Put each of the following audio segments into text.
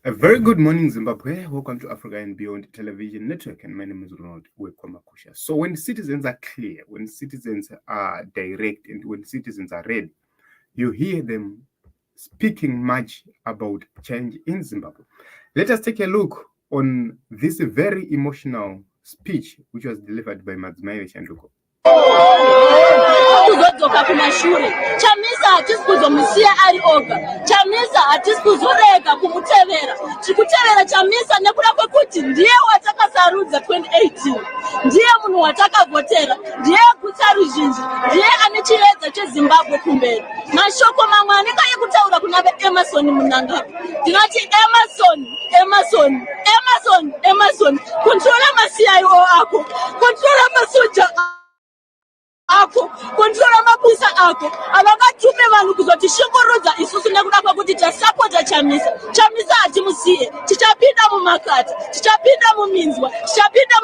A very good morning, Zimbabwe. Welcome to Africa and Beyond Television Network. And my name is Ronald Wekomakusha. So when citizens are clear, when citizens are direct, and when citizens are ready, you hear them speaking much about change in Zimbabwe. Let us take a look on this very emotional speech which was delivered by Mashoko. Kuzodzoka kumashure. Chamisa hatisi kuzomusiya ari oga. Chamisa hatisi kuzorega kumutevera. Tikutevera Chamisa nekuda kwekuti ndiye watakasarudza 2018. Ndiye munhu watakavhotera. Ndiye guta ruzhinji. Ndiye ane chiedza cheZimbabwe kumberi. Mashoko mamwe anenge ekutaura kuna Emerson Mnangagwa. Ndinoti Emerson. Controla ma-CIO ako. Controla masoja ako, controla mabusa ako, avakatume vanhu kuzoti shingurudza isusu nekuda kwekuti tasapota Chamisa hatimusiye, tichapinda mumakati, tichapinda muminzwa, tichapinda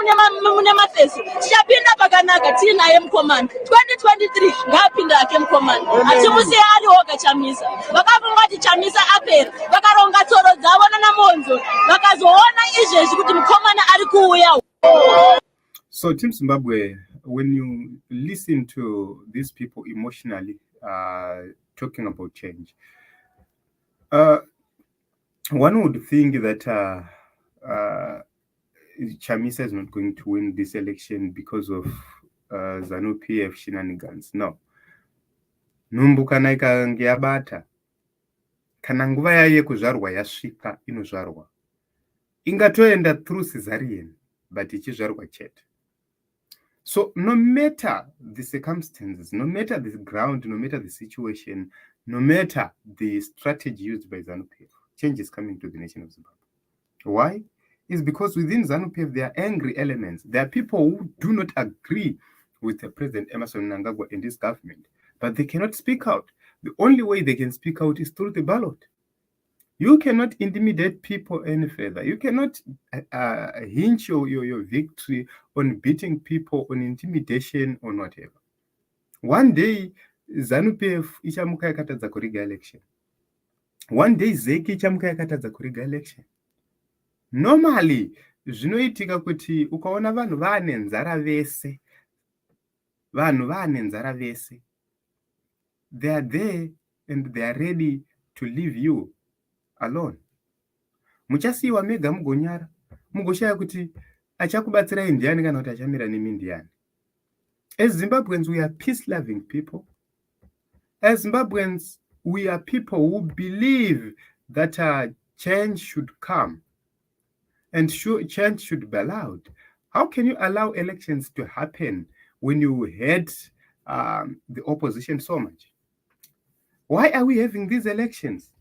mune mafesi, tichapinda pakanaka tiinaye mukomanda. 2023 ngaapinda ake mukomanda, hatimusiye ari oga Chamisa. Vakafunga kuti Chamisa apera, vakaronga tsoro dzavo nanamonzo, vakazoona izvezvi kuti mukomana ari kuuya. So Team Zimbabwe, when you listen to these people emotionally talking about change, one would think that Chamisa is not going to win this election because of ZANU-PF shenanigans. No. Numbukana ikange yabata. Kana nguva yaye kuzvarwa yasvika inozvarwa. Ingatoenda through cesarean, but ichizvarwa chete. So no matter the circumstances, no matter the ground, no matter the situation, no matter the strategy used by ZANU-PF, change is coming to the nation of Zimbabwe. Why? It's because within ZANU-PF there are angry elements. There are people who do not agree with the President Emerson Mnangagwa and his government, but they cannot speak out. The only way they can speak out is through the ballot. You cannot intimidate people any further. You cannot hinge your victory on beating people, on intimidation, on whatever. One day, ZANU-PF ichamuka yakatadza kuriga election. One day, Zeki ichamuka yakatadza kuriga election. Normally, zvinoitika kuti ukaona vanhu vaane nzara vese. They are there and they are ready to leave you alone. Muchasiwa mega mugonyara, mugoshaya kuti achakubatsirai ndiani kana kuti achamira nemi ndiani. As Zimbabweans, we are peace-loving people. As Zimbabweans, we are people who believe that change should come and change should be allowed. How can you allow elections to happen when you hate the opposition so much? Why are we having these elections?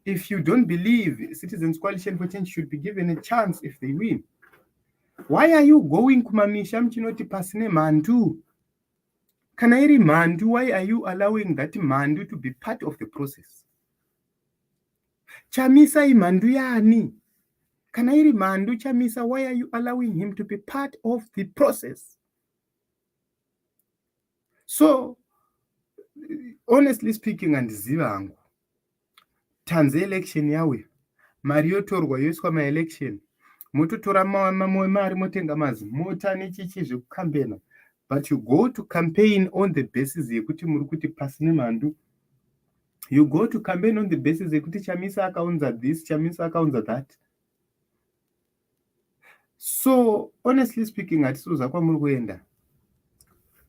If you don't believe Citizens Coalition for Change should be given a chance if they win, why are you going kumamisha mchinoti pasine mandu? Kana iri mandu, why are you allowing that mandu to be part of the process? Chamisa imandu yani? Kana iri mandu Chamisa, why are you allowing him to be part of the process? So, honestly speaking, and zivangu, tanze election yawe, mari yotorwa yoiswa ma-election, mototora mamwe mari motenga mazimota nechichi zvekukambena, but you go to campaign on the basis yekuti muri kuti pasine mandu. You go to campaign on the basis yekuti Chamisa akaunza this, Chamisa akaunza that. So honestly speaking, hatisiuza kwamuri kuenda,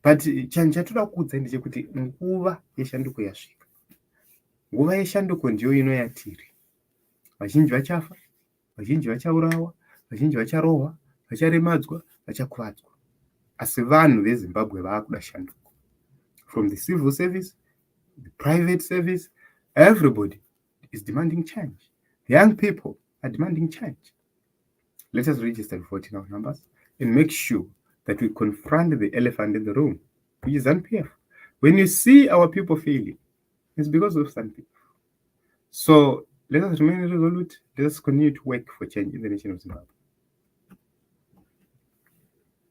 but change chatoda kuudza ndechekuti nguva yeshanduko yasvika. Nguva yeshanduko ndiyo inoyatiri. Vazhinji vachafa, vazhinji vachaurawa, vazhinji vacharohwa, vacharemadzwa, vachakuvadzwa. Asi vanhu veZimbabwe vaakuda shanduko. From the civil service, the private service, everybody is demanding change. The young people are demanding change. Let us register to 14 our numbers and make sure that we confront the elephant in the room, which is ZANU-PF. When you see our people failing, it's because of ZANU-PF. So let us remain resolute. Let us continue to work for change in the nation of Zimbabwe.